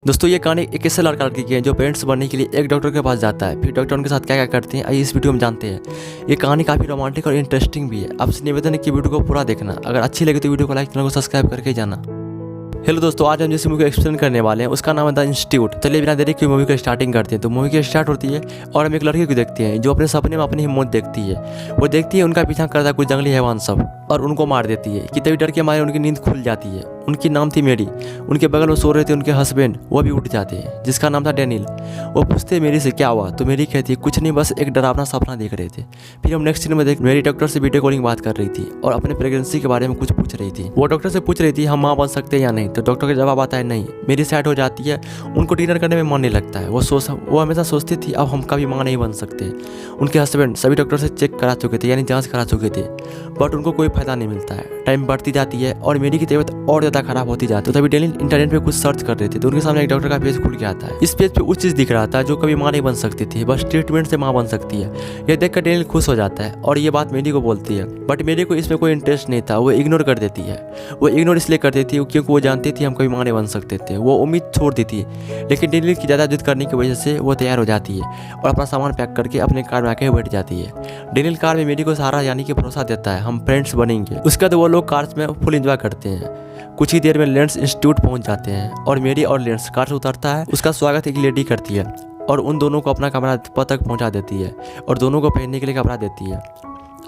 दोस्तों ये कहानी एक ऐसे लड़का लड़की की है जो पेरेंट्स बनने के लिए एक डॉक्टर के पास जाता है। फिर डॉक्टर उनके साथ क्या क्या करते हैं आइए इस वीडियो में जानते हैं। ये कहानी काफ़ी रोमांटिक और इंटरेस्टिंग भी है। आपसे निवेदन है कि वीडियो को पूरा देखना। अगर अच्छी लगे तो वीडियो को लाइक, चैनल को सब्सक्राइब करके जाना। हेलो दोस्तों, आज हम जिस मूवी को एक्सप्लेन करने वाले हैं उसका नाम है द इंस्टीट्यूट। चलिए बिना देरी के मूवी को स्टार्टिंग करते हैं। तो मूवी की स्टार्ट होती है और हम एक लड़की को देखते हैं जो अपने सपने में अपनी मौत देखती है। वो देखती है उनका पीछा करता है कुछ जंगली हैवान सब और उनको मार देती है कि तभी डर के मारे उनकी नींद खुल जाती है। उनकी नाम थी मेरी। उनके बगल में सो रहे थे उनके हस्बैंड, वो भी उठ जाते हैं जिसका नाम था डेनियल। वो पूछते हैं मेरी से क्या हुआ, तो मेरी कहती है कुछ नहीं, बस एक डरावना सपना देख रहे थे। फिर हम नेक्स्ट सीन में देख मेरी डॉक्टर से वीडियो कॉलिंग बात कर रही थी और अपने प्रेगनेंसी के बारे में कुछ पूछ रही थी। वो डॉक्टर से पूछ रही थी हम माँ बन सकते हैं या नहीं, तो डॉक्टर का जवाब आता है नहीं। मेरी साइड हो जाती है, उनको डिनर करने में मन नहीं लगता है। वो हमेशा सोचती थी अब हम कभी माँ नहीं बन सकते। उनके हस्बैंड सभी डॉक्टर से चेक करा चुके थे, यानी जाँच करा चुके थे, बट उनको कोई फायदा नहीं मिलता है। टाइम बढ़ती जाती है और मेरी की तबीयत और ज़्यादा खराब होती जाती है। तो तभी डेनियल इंटरनेट पे कुछ सर्च कर रहे थे तो उनके सामने एक डॉक्टर का पेज खुल के आता है। इस पेज पे उस चीज़ दिख रहा था जो कभी माँ नहीं बन सकती थी, बस ट्रीटमेंट से माँ बन सकती है। यह देखकर डेनियल खुश हो जाता है और ये बात मेरी को बोलती है, बट मेरी को इसमें कोई इंटरेस्ट नहीं था। वो इग्नोर कर देती है। वो इग्नोर इसलिए करती थी क्योंकि वो जानती थी हम कभी माँ नहीं बन सकते थे। वो उम्मीद छोड़ दी थी, लेकिन डेनियल की ज़्यादा जिद करने की वजह से वो तैयार हो जाती है और अपना सामान पैक करके अपने कार में आके बैठ जाती है। डेनियल कार में मेरी को सहारा यानी कि भरोसा देता है हम फ्रेंड्स बनेंगे। उसके बाद वो लोग कार्स में फुल एंजॉय करते हैं। कुछ ही देर में लेंस इंस्टीट्यूट पहुंच जाते हैं और मेरी और लेंस कार से उतरता है। उसका स्वागत एक लेडी करती है और उन दोनों को अपना कमरा तक पहुंचा देती है और दोनों को पहनने के लिए कपड़ा देती है।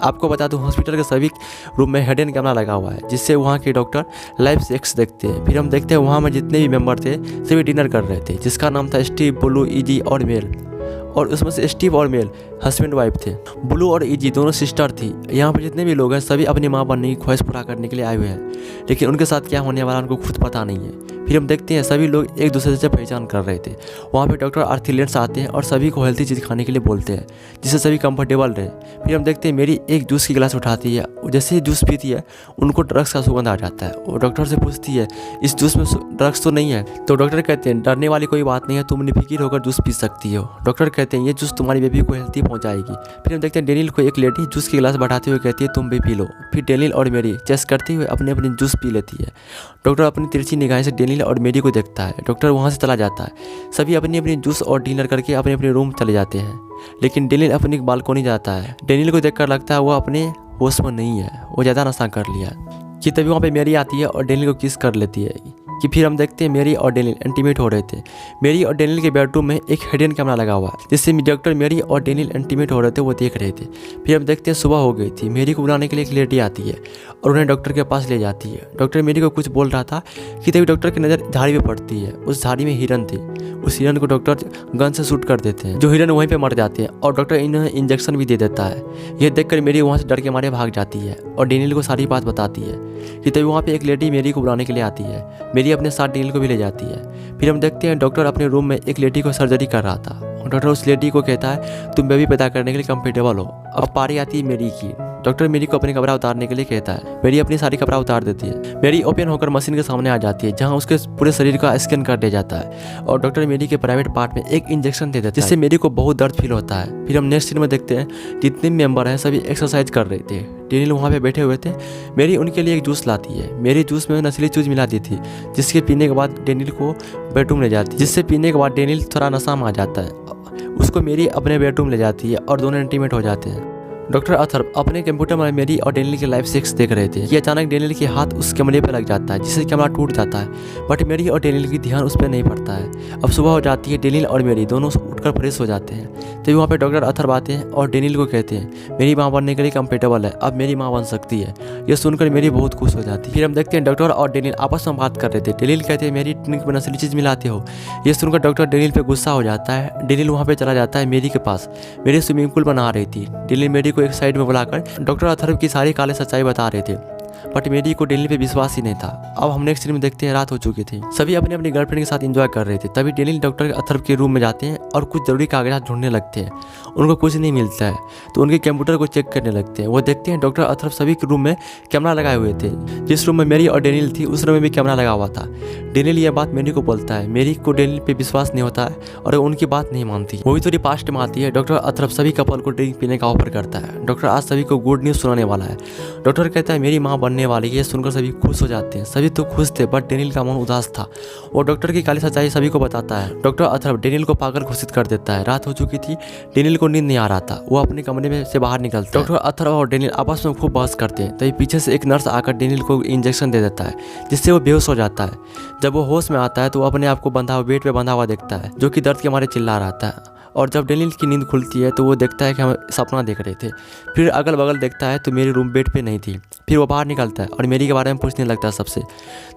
आपको बता दूं हॉस्पिटल के सभी रूम में हेड एंड कैमरा लगा हुआ है जिससे वहाँ के डॉक्टर लाइव सेक्स देखते हैं। फिर हम देखते हैं वहाँ में जितने भी मेंबर थे सभी डिनर कर रहे थे जिसका नाम था स्टीव, ब्लू, इजी और मेल। और उसमें से स्टीव और मेल हस्बैंड वाइफ थे। ब्लू और इजी दोनों सिस्टर थी। यहाँ पर जितने भी लोग हैं सभी अपनी माँ बनने की ख्वाहिश पूरा करने के लिए आए हुए हैं, लेकिन उनके साथ क्या होने वाला उनको खुद पता नहीं है। फिर हम देखते हैं सभी लोग एक दूसरे से पहचान कर रहे थे। वहाँ पे डॉक्टर आर्थीलेंस आते हैं और सभी को हेल्थी चीज़ खाने के लिए बोलते हैं जिससे सभी कंफर्टेबल रहे। फिर हम देखते हैं मेरी एक जूस की गिलास उठाती है। जैसे ही जूस पीती है उनको ड्रग्स का सुगंध आ जाता है। वो डॉक्टर से पूछती है इस जूस में ड्रग्स तो नहीं है, तो डॉक्टर कहते हैं डरने वाली कोई बात नहीं है, तुम निफिकिर होकर जूस पी सकती हो। डॉक्टर कहते हैं ये जूस तुम्हारी बेबी को हेल्थी पहुँचाएगी। फिर हम देखते हैं डेनियल को एक लेडी जूस की गिलास बढ़ाते हुए कहती है तुम भी पी लो। फिर डेनियल और मेरी चेस्ट करते हुए अपने अपनी जूस पी लेती है। डॉक्टर अपनी तिरछी निगाह से डेनियल और मेरी को देखता है। डॉक्टर वहाँ से चला जाता है। सभी अपनी अपनी जूस और डिनर करके अपने अपने रूम चले जाते हैं, लेकिन डेनियल अपनी बालकोनी जाता है। डेनियल को देखकर लगता है वो अपने होश में नहीं है, वो ज़्यादा नशा कर लिया कि तभी वहाँ पे मेरी आती है और डेनियल को किस कर लेती है। कि फिर हम देखते हैं मेरी और डेनियल इंटीमेट हो रहे थे। मेरी और डेनियल के बेडरूम में एक हिडन कैमरा लगा हुआ है जिससे डॉक्टर मेरी और डेनियल इंटीमेट हो रहे थे वो देख रहे थे। फिर हम देखते हैं सुबह हो गई थी। मेरी को बुलाने के लिए एक लेडी आती है और उन्हें डॉक्टर के पास ले जाती है। डॉक्टर मेरी को कुछ बोल रहा था कि तभी डॉक्टर की नज़र झाड़ी पे पड़ती है। उस झाड़ी में हिरन थी। उस हिरन को डॉक्टर गन से शूट कर देते हैं, जो हिरन वहीं पे मर जाते हैं और डॉक्टर इन्हें इंजेक्शन भी दे देता है। यह देखकर मेरी वहाँ से डर के मारे भाग जाती है और डेनियल को सारी बात बताती है कि तभी वहाँ पे एक लेडी मेरी को बुलाने के लिए आती है। मेरी अपने साथ डेनियल को भी ले जाती है। फिर हम देखते हैं डॉक्टर अपने रूम में एक लेडी को सर्जरी कर रहा था। डॉक्टर उस लेडी को कहता है तुम बेबी पैदा करने के लिए कंफर्टेबल हो। अब पारी आती है मेरी की। डॉक्टर मेरी को अपने कपड़ा उतारने के लिए कहता है। मेरी अपनी सारी कपड़ा उतार देती है। मेरी ओपन होकर मशीन के सामने आ जाती है जहां उसके पूरे शरीर का स्कैन कर दिया जाता है और डॉक्टर मेरी के प्राइवेट पार्ट में एक इंजेक्शन दे देता है जिससे मेरी को बहुत दर्द फील होता है। फिर हम नेक्स्ट सीन में देखते हैं जितने मेंबर हैं सभी एक्सरसाइज कर रहे थे। डेनियल वहाँ पे बैठे हुए थे। मेरी उनके लिए एक जूस लाती है। मेरी जूस में नशीली चीज़ मिला दी थी जिसके पीने के बाद डेनियल को बेडरूम ले जाती है, जिससे पीने के बाद डेनियल थोड़ा नशा में आ जाता है। उसको मेरी अपने बेडरूम ले जाती है और दोनों इंटीमेट हो जाते हैं। डॉक्टर अथर्व अपने कंप्यूटर में मेरी और डेनियल के लाइव सेक्स देख रहे थे कि अचानक डेनियल के हाथ उस कैमरे पर लग जाता है जिससे कैमरा टूट जाता है, बट मेरी और डेनियल की ध्यान उस पर नहीं पड़ता है। अब सुबह हो जाती है। डेनियल और मेरी दोनों उठकर फ्रेश हो जाते हैं। तभी वहाँ पे डॉक्टर अथर्व आते हैं और डेनियल को कहते हैं मेरी माँ बनने के लिए कंफर्टेबल है, अब मेरी माँ बन सकती है। यह सुनकर मेरी बहुत खुश हो जाती है। फिर हम देखते हैं डॉक्टर और डेनियल आपस में बात कर रहे थे। डेनियल कहते हैं मेरी ड्रिंक में नशीली चीज़ मिलाते हो। यह सुनकर डॉक्टर डेनियल पे गुस्सा हो जाता है। डेनियल वहाँ पे चला जाता है मेरी के पास। मेरी स्विमिंग पूल बना रही थी। डेनियल मेरी को एक साइड में बुलाकर डॉक्टर अथर्व की सारी काले सच्चाई बता रहे थे, बट मेरी को डेनियल पे विश्वास ही नहीं था। अब हम नेक्स्ट सीन में देखते हैं रात हो चुकी थी। सभी अपने अपनी गर्लफ्रेंड के साथ एंजॉय कर रहे थे। तभी डेनियल डॉक्टर अथर्व के रूम में जाते हैं और कुछ जरूरी कागजात ढूंढने लगते हैं। उनको कुछ नहीं मिलता है तो उनके कंप्यूटर को चेक करने लगते हैं। वो देखते हैं डॉक्टर अथर्व सभी के रूम में कैमरा लगाए हुए थे। जिस रूम में मेरी और डेनियल थी उस रूम में भी कैमरा लगा हुआ था। डेनियल यह बात मेरी को बोलता है। मेरी को डेनियल पे विश्वास नहीं होता है और उनकी बात नहीं मानती। वो भी थोड़ी पास्ट में आती है। डॉक्टर अथर्व सभी कपल को ड्रिंक पीने का ऑफर करता है। डॉक्टर आज सभी को गुड न्यूज़ सुनाने वाला है। डॉक्टर कहता है मेरी माँ बनने वाली है, ये सुनकर सभी खुश हो जाते हैं। सभी तो खुश थे बट डेनियल का मन उदास था। वो डॉक्टर की काली सच्चाई सभी को बताता है। डॉक्टर अथर्व डेनियल को पागल घोषित कर देता है। रात हो चुकी थी, डेनियल को नींद नहीं आ रहा था। वो अपने कमरे में से बाहर निकलता है। डॉक्टर अथर्व और डेनियल आपस में खूब बहस करते हैं। तभी पीछे से एक नर्स आकर डेनियल को इंजेक्शन दे देता है, जिससे वो बेहोश हो जाता है। जब वो होश में आता है तो वो अपने आप को बंधा हुआ बेड पे बंधा हुआ देखता है, जो कि दर्द के मारे चिल्ला रहा था। और जब डेनियल की नींद खुलती है तो वो देखता है कि हम सपना देख रहे थे। फिर अगल बगल देखता है तो मेरी रूम बेड पे नहीं थी। फिर वो बाहर निकलता है और मेरी के बारे में पूछने लगता है सबसे,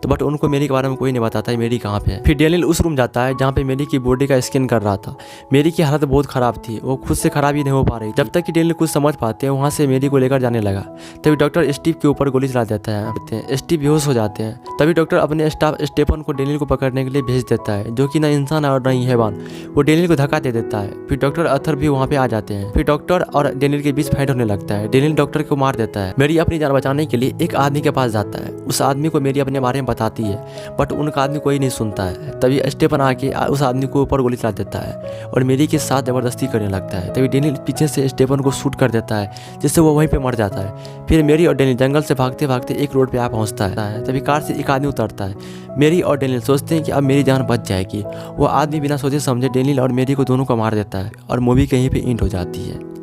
तो बट उनको मेरी के बारे में कोई नहीं बताता है मेरी कहाँ पे है। फिर डेनियल उस रूम जाता है जहाँ पे मेरी की बॉडी का स्कैन कर रहा था। मेरी की हालत बहुत ख़राब थी, वो खुद से ख़राब ही नहीं हो पा रही। जब तक कि डेनियल कुछ समझ पाते हैं, वहाँ से मेरी को लेकर जाने लगा। तभी डॉक्टर स्टीव के ऊपर गोली चला देता है। स्टीव बेहोश हो जाते हैं। तभी डॉक्टर अपने स्टाफ स्टेफन को डेनियल को पकड़ने के लिए भेज देता है, जो कि ना इंसान और नहीं हैवान। वो डेनियल को धक्का दे देता है। फिर डॉक्टर अथर्व भी वहाँ पे आ जाते हैं। फिर डॉक्टर और डेनियल के बीच फाइट होने लगता है। डेनियल डॉक्टर को मार देता है। मेरी अपनी जान बचाने के लिए एक आदमी के पास जाता है। उस आदमी को मेरी अपने बारे में बताती है, बट उनका आदमी कोई नहीं सुनता है। तभी स्टेफन आके उस आदमी को ऊपर गोली चला देता है और मेरी के साथ जबरदस्ती करने लगता है। तभी डेनियल पीछे से स्टेफन को शूट कर देता है, जिससे वो वहीं पे मर जाता है। फिर मेरी और डेनियल जंगल से भागते भागते एक रोड पे आ पहुंचता है। तभी कार से एक आदमी उतरता है। मेरी और डेनियल सोचते हैं कि अब मेरी जान बच जाएगी। वो आदमी बिना सोचे समझे डेनियल और मेरी को दोनों को मार देता है और मूवी कहीं पे एंड हो जाती है।